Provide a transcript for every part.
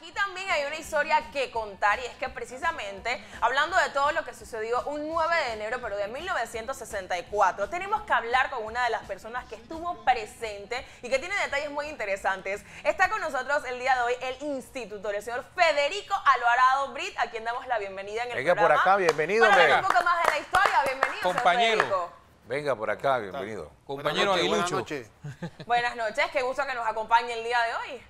aquí también hay una historia que contar y es que precisamente, hablando de todo lo que sucedió un 9 de enero, pero de 1964, tenemos que hablar con una de las personas que estuvo presente y que tiene detalles muy interesantes. Está con nosotros el día de hoy el institutor, el señor Federico Alvarado Brit, a quien damos la bienvenida en el programa. Venga por acá, bienvenido. Para ver un poco más de la historia, bienvenido, compañero. señor Federico. Venga por acá, bienvenido. Compañero Aguilucho. Buenas noches. Buenas noches, qué gusto que nos acompañe el día de hoy.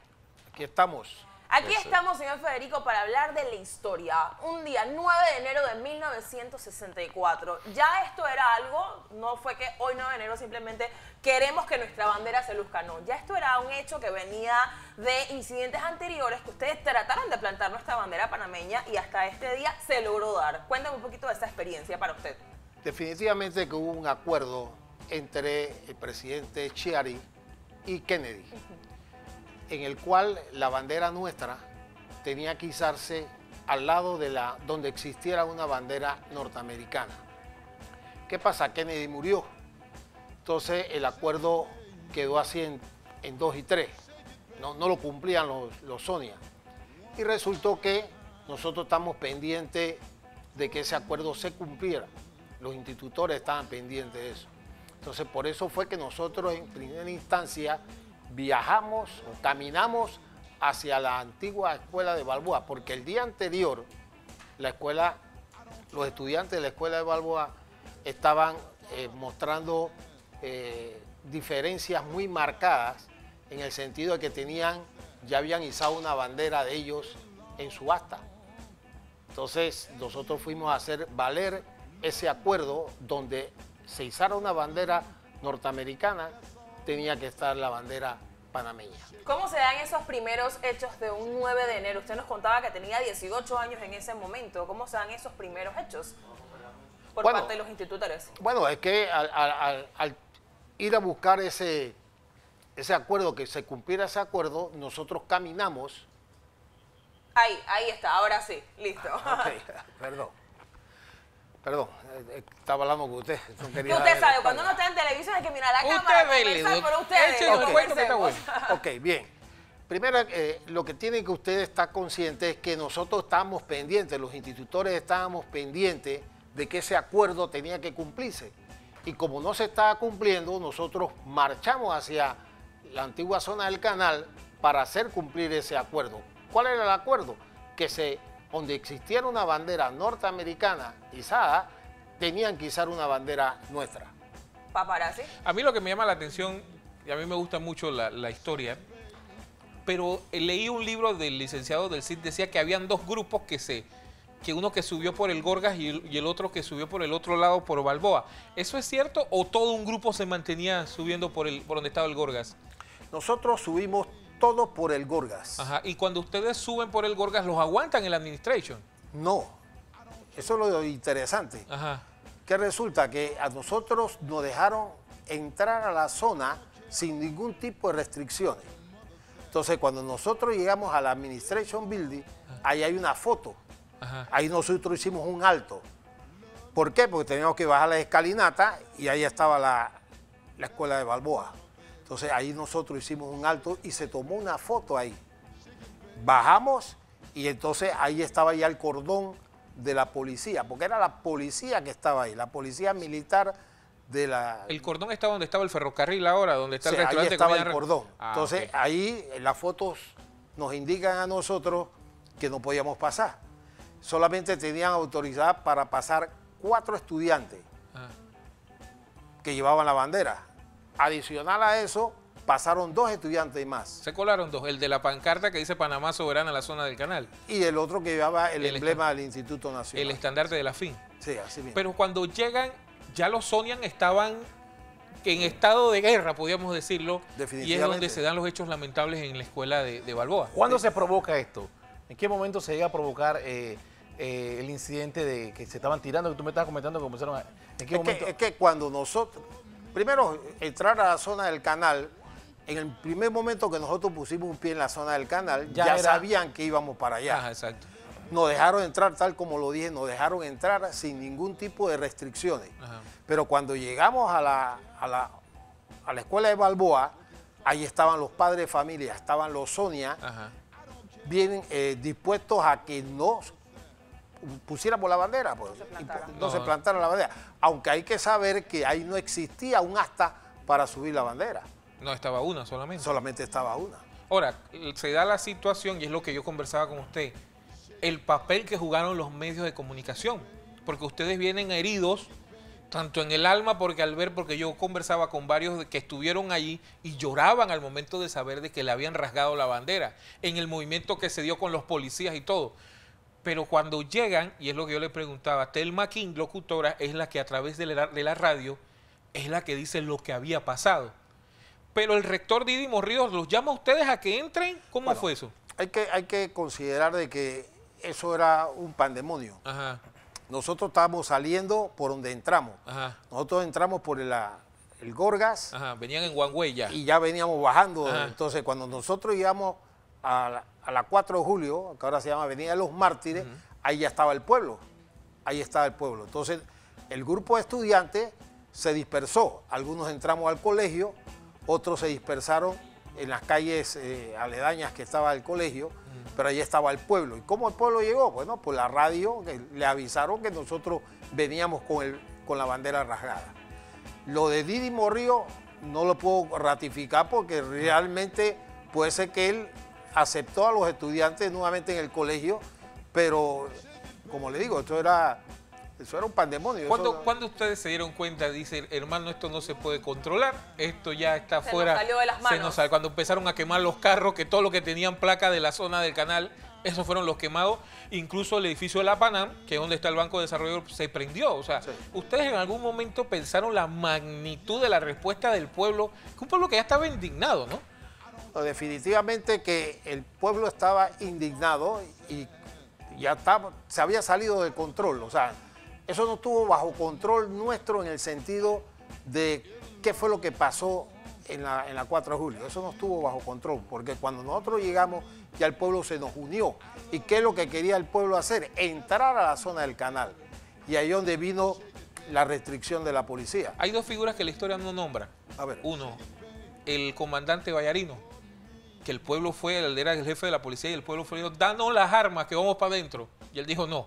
Aquí estamos. Aquí estamos, señor Federico, para hablar de la historia. Un día, 9 de enero de 1964. Ya esto era algo, no fue que hoy 9 de enero simplemente queremos que nuestra bandera se luzca, no. Ya esto era un hecho que venía de incidentes anteriores que ustedes trataron de plantar nuestra bandera panameña y hasta este día se logró dar. Cuéntame un poquito de esa experiencia para usted. Definitivamente que hubo un acuerdo entre el presidente Chiari y Kennedy, en el cual la bandera nuestra tenía que izarse al lado de donde existiera una bandera norteamericana. ¿Qué pasa? Kennedy murió. Entonces el acuerdo quedó así en 2 y 3. No lo cumplían los Sonia. Y resultó que nosotros estamos pendientes de que ese acuerdo se cumpliera. Los institutores estaban pendientes de eso. Entonces por eso fue que nosotros en primera instancia viajamos o caminamos hacia la antigua escuela de Balboa, porque el día anterior los estudiantes de la escuela de Balboa estaban mostrando diferencias muy marcadas en el sentido de que ya habían izado una bandera de ellos en su asta. Entonces nosotros fuimos a hacer valer ese acuerdo donde se izara una bandera norteamericana, tenía que estar la bandera panameña. ¿Cómo se dan esos primeros hechos de un 9 de enero? Usted nos contaba que tenía 18 años en ese momento. ¿Cómo se dan esos primeros hechos por parte de los institutores? Bueno, es que al ir a buscar ese acuerdo, que se cumpliera ese acuerdo, nosotros caminamos. Ahí está, ahora sí, listo. Okay, perdón, estaba hablando con usted. No quería usted sabe, cuando uno está en televisión hay que mirar la cámara, conversar por ustedes. Ok, bien. Primero, lo que tiene que usted estar consciente es que nosotros estábamos pendientes, los institutores estábamos pendientes de que ese acuerdo tenía que cumplirse. Y como no se estaba cumpliendo, nosotros marchamos hacia la antigua zona del canal para hacer cumplir ese acuerdo. ¿Cuál era el acuerdo? Que donde existiera una bandera norteamericana izada, tenían que izar una bandera nuestra. Paparazzi. A mí lo que me llama la atención, y a mí me gusta mucho la historia, pero leí un libro del licenciado del CID, decía que habían 2 grupos que uno que subió por el Gorgas y el otro que subió por el otro lado, por Balboa. ¿Eso es cierto o todo un grupo se mantenía subiendo por donde estaba el Gorgas? Nosotros subimos todo por el Gorgas. Ajá. Y cuando ustedes suben por el Gorgas, ¿los aguantan en la administration? No. Eso es lo interesante. Ajá. Que resulta que a nosotros nos dejaron entrar a la zona sin ningún tipo de restricciones. Entonces, cuando nosotros llegamos a la Administration Building, ahí hay una foto. Ajá. Ahí nosotros hicimos un alto. ¿Por qué? Porque teníamos que bajar la escalinata y ahí estaba la escuela de Balboa. Entonces, ahí nosotros hicimos un alto y se tomó una foto ahí. Bajamos y entonces ahí estaba ya el cordón de la policía, porque era la policía que estaba ahí, la policía militar de la... El cordón está donde estaba el ferrocarril ahora, donde está el Sí, restaurante. ahí estaba el cordón. Entonces, okay. Ahí las fotos nos indican a nosotros que no podíamos pasar. Solamente tenían autoridad para pasar 4 estudiantes que llevaban la bandera. Adicional a eso, pasaron 2 estudiantes más. Se colaron 2, el de la pancarta que dice Panamá soberana en la zona del canal. Y el otro que llevaba el emblema del Instituto Nacional. El estandarte de la FIN. Sí, así mismo. Pero cuando llegan, ya los Sonian estaban en estado de guerra, podríamos decirlo. Definitivamente. Y es donde se dan los hechos lamentables en la escuela de Balboa. ¿Cuándo se provoca esto? ¿En qué momento se llega a provocar el incidente de que se estaban tirando, que tú me estabas comentando que comenzaron a... ¿En qué momento? Es que cuando nosotros... Primero, entrar a la zona del canal, en el primer momento que nosotros pusimos un pie en la zona del canal, ya sabían que íbamos para allá. Ajá, exacto. Nos dejaron entrar, tal como lo dije, nos dejaron entrar sin ningún tipo de restricciones. Ajá. Pero cuando llegamos a la escuela de Balboa, ahí estaban los padres de familia, estaban los Sonia, Ajá. bien dispuestos a que no pusiéramos la bandera, pues, no se plantara la bandera. Aunque hay que saber que ahí no existía un asta para subir la bandera. No, estaba una solamente. Solamente estaba una. Ahora, se da la situación, y es lo que yo conversaba con usted, el papel que jugaron los medios de comunicación, porque ustedes vienen heridos, tanto en el alma, porque yo conversaba con varios que estuvieron allí y lloraban al momento de saber de que le habían rasgado la bandera, en el movimiento que se dio con los policías y todo. Pero cuando llegan, y es lo que yo le preguntaba, Telma King, locutora, es la que a través de la radio, es la que dice lo que había pasado. Pero el rector Didimo Ríos los llama a ustedes a que entren. ¿Cómo fue eso? Hay que considerar de que eso era un pandemonio. Ajá. Nosotros estábamos saliendo por donde entramos. Ajá. Nosotros entramos por el Gorgas. Ajá. Venían en One Way ya. Y ya veníamos bajando. Ajá. Entonces, cuando nosotros llegamos a la 4 de julio, que ahora se llama Avenida de los Mártires, ahí ya estaba el pueblo. Ahí estaba el pueblo. Entonces, el grupo de estudiantes se dispersó. Algunos entramos al colegio, otros se dispersaron en las calles aledañas que estaba el colegio, pero ahí estaba el pueblo. ¿Y cómo el pueblo llegó? Bueno, por la radio le avisaron que nosotros veníamos con la bandera rasgada. Lo de Didimo Ríos no lo puedo ratificar porque realmente puede ser que él aceptó a los estudiantes nuevamente en el colegio, pero como le digo, eso era un pandemonio. ¿Cuándo ustedes se dieron cuenta? Dice, hermano, esto no se puede controlar, esto ya está Se fuera. nos salió de las manos. Cuando empezaron a quemar los carros, que todo lo que tenían placa de la zona del canal, esos fueron los quemados. Incluso el edificio de la Panam, que es donde está el Banco de Desarrollo, se prendió. O sea, sí. ¿Ustedes en algún momento pensaron la magnitud de la respuesta del pueblo? Que un pueblo que ya estaba indignado, ¿no? No, definitivamente que el pueblo estaba indignado y ya se había salido de control. O sea, eso no estuvo bajo control nuestro en el sentido de qué fue lo que pasó en la 4 de julio. Eso no estuvo bajo control, porque cuando nosotros llegamos ya el pueblo se nos unió. ¿Y qué es lo que quería el pueblo hacer? Entrar a la zona del canal. Y ahí es donde vino la restricción de la policía. Hay dos figuras que la historia no nombra. A ver. Uno, el comandante Vallarino, que el pueblo fue, él era el jefe de la policía y el pueblo fue y dijo, danos las armas que vamos para adentro. Y él dijo no.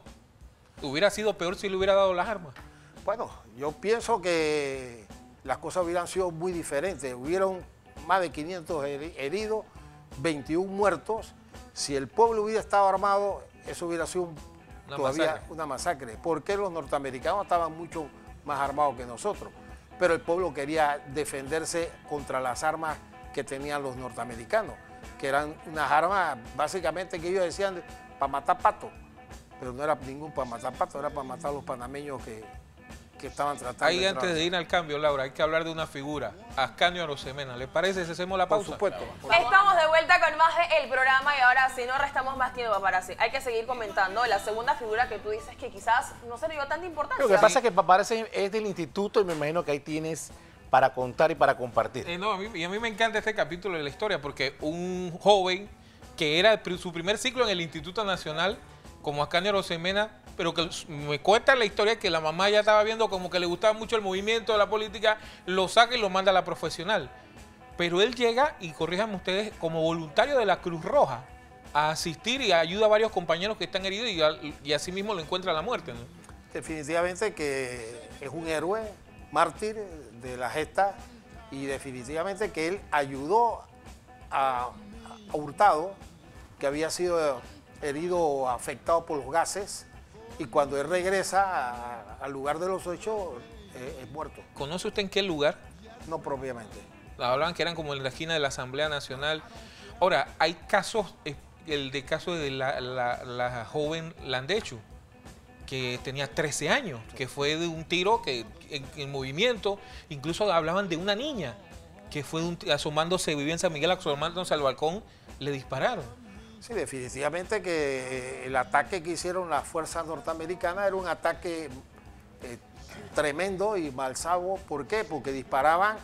Hubiera sido peor si le hubiera dado las armas. Bueno, yo pienso que las cosas hubieran sido muy diferentes. Hubieron más de 500 heridos, 21 muertos. Si el pueblo hubiera estado armado, eso hubiera sido una masacre. Porque los norteamericanos estaban mucho más armados que nosotros. Pero el pueblo quería defenderse contra las armas que tenían los norteamericanos, que eran unas armas básicamente que ellos decían para matar patos. Pero no era ningún para matar patos, era para matar a los panameños que estaban tratando. Ahí antes de ir al cambio, Laura, hay que hablar de una figura, Ascanio Arosemena. ¿Les parece si hacemos la pausa? Por supuesto. Estamos de vuelta con más del programa y ahora si no restamos más tiempo para así. Hay que seguir comentando la segunda figura que tú dices que quizás no se le dio tanta importancia. Lo que pasa es que parece es del instituto y me imagino que ahí tienes para contar y para compartir. A mí me encanta este capítulo de la historia porque un joven que era su primer ciclo en el Instituto Nacional, como Ascanio Arosemena, pero que me cuenta la historia que la mamá ya estaba viendo como que le gustaba mucho el movimiento de la política, lo saca y lo manda a la profesional. Pero él llega, y corríjanme ustedes, como voluntario de la Cruz Roja, a asistir y ayuda a varios compañeros que están heridos y así mismo lo encuentra la muerte, ¿no? Definitivamente que es un héroe, mártir de la gesta, y definitivamente que él ayudó a Hurtado, que había sido herido o afectado por los gases, y cuando él regresa al lugar de los hechos, es muerto. ¿Conoce usted en qué lugar? No propiamente. Hablaban que eran como en la esquina de la Asamblea Nacional. Ahora, hay casos, el caso de la joven Landecho, que tenía 13 años, que fue de un tiro que en movimiento, incluso hablaban de una niña, que fue asomándose, vivía en San Miguel, asomándose al balcón, le dispararon. Sí, definitivamente que el ataque que hicieron las fuerzas norteamericanas era un ataque tremendo y malsano. ¿Por qué? Porque disparaban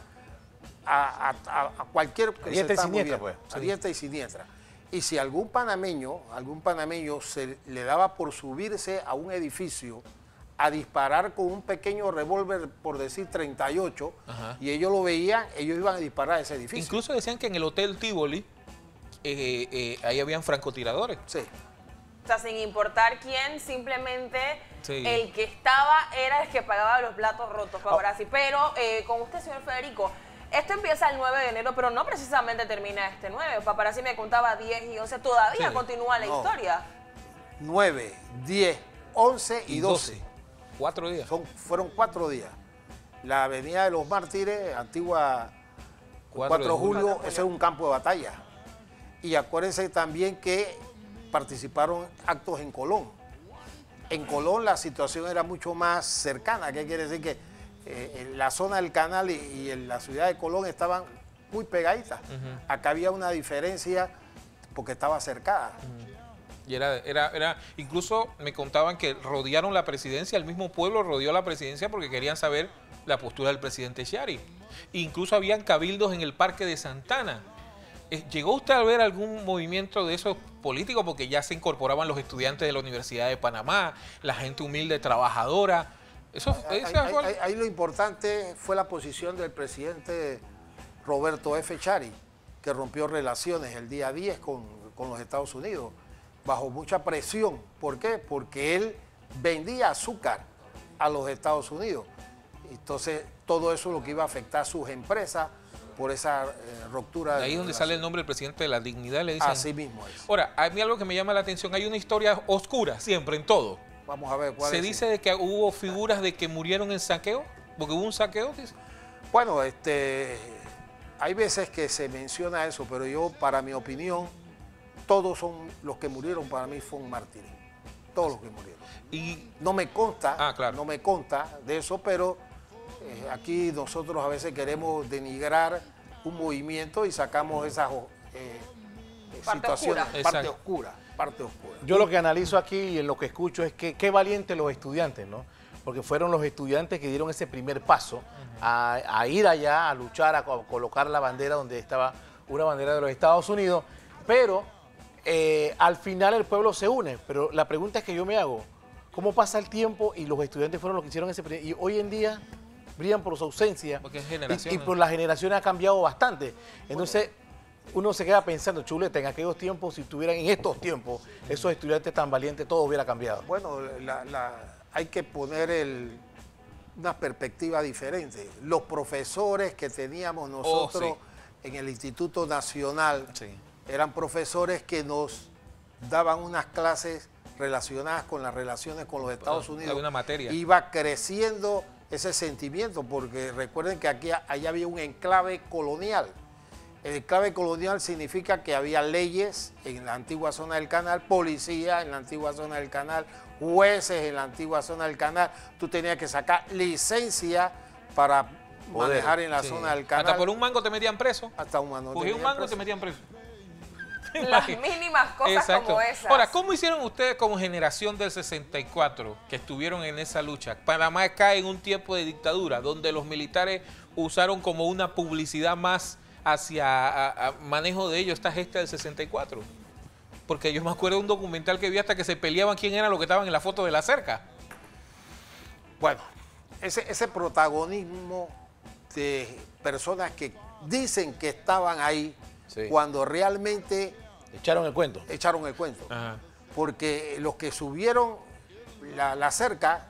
a cualquier que diestra y siniestra, pues. A diestra y siniestra. Y si algún panameño se le daba por subirse a un edificio a disparar con un pequeño revólver, por decir 38, y ellos lo veían, ellos iban a disparar a ese edificio. Incluso decían que en el Hotel Tivoli, ahí habían francotiradores. Sí. O sea, sin importar quién, simplemente Sí. el que estaba era el que pagaba los platos rotos, paparazzi. Pero con usted, señor Federico, esto empieza el 9 de enero, pero no precisamente termina este 9. Paparazzi me contaba 10 y 11, todavía Sí. continúa la No. historia. 9, 10, 11 y 12. 4 días. Fueron 4 días. La Avenida de los Mártires, antigua 4 de julio, ese es un campo de batalla. Y acuérdense también que participaron actos en Colón. En Colón la situación era mucho más cercana. ¿Qué quiere decir? Que en la zona del canal y en la ciudad de Colón estaban muy pegaditas. Acá había una diferencia porque estaba cercada. Y incluso me contaban que rodearon la presidencia, el mismo pueblo rodeó la presidencia porque querían saber la postura del presidente Chiari. Incluso habían cabildos en el Parque de Santana. ¿Llegó usted a ver algún movimiento de esos políticos? Porque ya se incorporaban los estudiantes de la Universidad de Panamá, la gente humilde, trabajadora. Ahí lo importante fue la posición del presidente Roberto F. Chiari, que rompió relaciones el día 10 con los Estados Unidos, bajo mucha presión. ¿Por qué? Porque él vendía azúcar a los Estados Unidos. Entonces, todo eso es lo que iba a afectar a sus empresas por esa ruptura. De ahí donde sale el nombre del presidente de la dignidad, le dicen. Así mismo es. Ahora, a mí algo que me llama la atención, hay una historia oscura siempre en todo. Vamos a ver cuál es. Se dice de que hubo figuras de que murieron en saqueo, porque hubo un saqueo, dice. Bueno, hay veces que se menciona eso, pero yo, para mi opinión, todos son los que murieron, para mí fueron mártires. Todos los que murieron. Y no me consta, claro. no me consta de eso, pero aquí nosotros a veces queremos denigrar un movimiento y sacamos esas situaciones, parte oscura. Yo lo que analizo aquí y en lo que escucho es que qué valientes los estudiantes, ¿no? Porque fueron los estudiantes que dieron ese primer paso a ir allá, a luchar, a colocar la bandera donde estaba una bandera de los Estados Unidos, pero al final el pueblo se une. Pero la pregunta es que yo me hago, ¿cómo pasa el tiempo y los estudiantes fueron los que hicieron ese primer? Y hoy en día brillan por su ausencia. Porque es generación, y por las generaciones ha cambiado bastante. Entonces, uno se queda pensando, chuleta, en aquellos tiempos, si estuvieran en estos tiempos, esos estudiantes tan valientes, todo hubiera cambiado. Bueno, hay que poner una perspectiva diferente. Los profesores que teníamos nosotros en el Instituto Nacional eran profesores que nos daban unas clases relacionadas con las relaciones con los Estados Unidos. Una materia. Iba creciendo ese sentimiento, porque recuerden que allá había un enclave colonial. El enclave colonial significa que había leyes en la antigua zona del canal, policía en la antigua zona del canal, jueces en la antigua zona del canal. Tú tenías que sacar licencia para manejar en la zona del canal. Hasta por un mango te metían preso. Hasta un mango. Cogí un mango y te metían preso. Las mínimas cosas como esas. Ahora, ¿cómo hicieron ustedes como generación del 64 que estuvieron en esa lucha? Panamá cae en un tiempo de dictadura donde los militares usaron como una publicidad más hacia manejo de ellos esta gesta del 64. Porque yo me acuerdo de un documental que vi hasta que se peleaban quién era los que estaban en la foto de la cerca. Bueno, ese protagonismo de personas que dicen que estaban ahí cuando realmente echaron el cuento. Echaron el cuento. Ajá. Porque los que subieron la cerca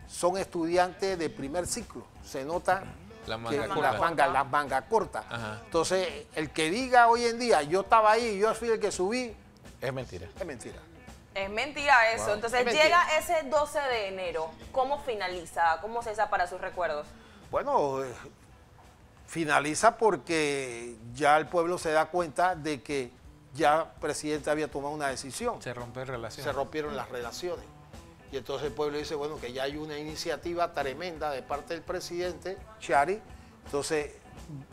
son estudiantes de primer ciclo. Se nota las mangas cortas. Ajá. Entonces, el que diga hoy en día, yo estaba ahí, yo fui el que subí, es mentira. Es mentira. Es mentira eso. Wow. Entonces llega ese 12 de enero. ¿Cómo finaliza? ¿Cómo cesa para sus recuerdos? Bueno, finaliza porque ya el pueblo se da cuenta de que ya el presidente había tomado una decisión. Se rompen relaciones. Se rompieron las relaciones. Y entonces el pueblo dice, bueno, que ya hay una iniciativa tremenda de parte del presidente Chiari. Entonces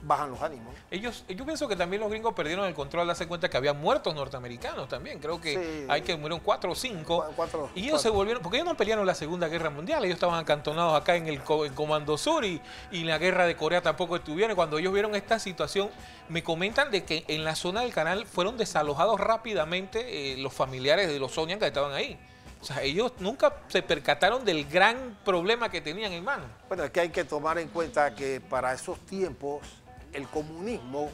bajan los ánimos. Yo pienso que también los gringos perdieron el control al darse cuenta que había muertos norteamericanos también. Creo que hay que murieron 4 o 5. Y ellos se volvieron, porque ellos no pelearon la Segunda Guerra Mundial, ellos estaban acantonados acá en el Comando Sur y la Guerra de Corea tampoco estuvieron. Y cuando ellos vieron esta situación, me comentan de que en la zona del canal fueron desalojados rápidamente los familiares de los Sonian que estaban ahí. O sea, ellos nunca se percataron del gran problema que tenían en mano. Bueno, es que hay que tomar en cuenta que para esos tiempos el comunismo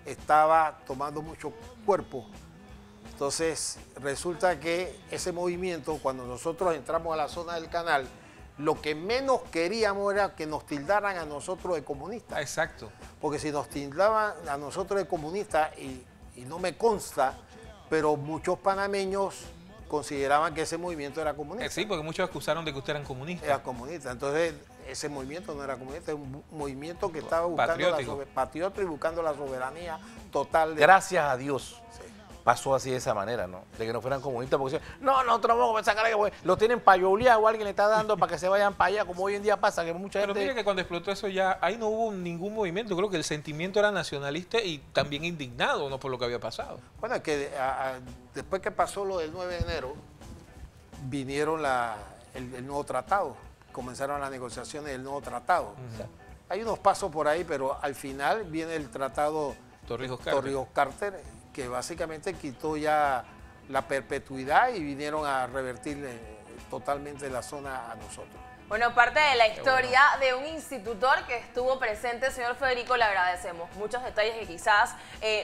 estaba tomando mucho cuerpo. Entonces, resulta que ese movimiento, cuando nosotros entramos a la zona del canal, lo que menos queríamos era que nos tildaran a nosotros de comunistas. Exacto. Porque si nos tildaban a nosotros de comunistas, y no me consta, pero muchos panameños consideraban que ese movimiento era comunista. Sí, porque muchos acusaron de que ustedes eran comunistas. Era comunista. Entonces, ese movimiento no era comunista, es un movimiento que estaba buscando patriótico y buscando la soberanía total. Gracias a Dios pasó así de esa manera, ¿no? De que no fueran comunistas, porque no, nosotros vamos a sacar que lo tienen para yolear o alguien le está dando para que se vayan para allá, como hoy en día pasa, que mucha gente... Pero mire que cuando explotó eso ya, ahí no hubo ningún movimiento, creo que el sentimiento era nacionalista y también indignado, ¿no?, por lo que había pasado. Bueno, es que después que pasó lo del 9 de enero, vinieron el nuevo tratado, comenzaron las negociaciones del nuevo tratado. O sea, hay unos pasos por ahí, pero al final viene el tratado Torrijos-Carter, que básicamente quitó ya la perpetuidad y vinieron a revertir totalmente la zona a nosotros. Bueno, parte de la historia de un institutor que estuvo presente, señor Federico, le agradecemos. Muchos detalles que quizás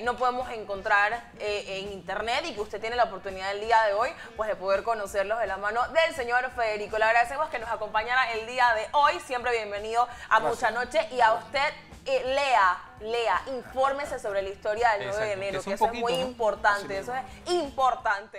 no podemos encontrar en internet y que usted tiene la oportunidad el día de hoy pues de poder conocerlos de la mano del señor Federico. Le agradecemos que nos acompañara el día de hoy. Siempre bienvenido a Mucha Noche, y a usted lea, infórmese sobre la historia del 9 de enero, que eso es muy importante, eso es importante.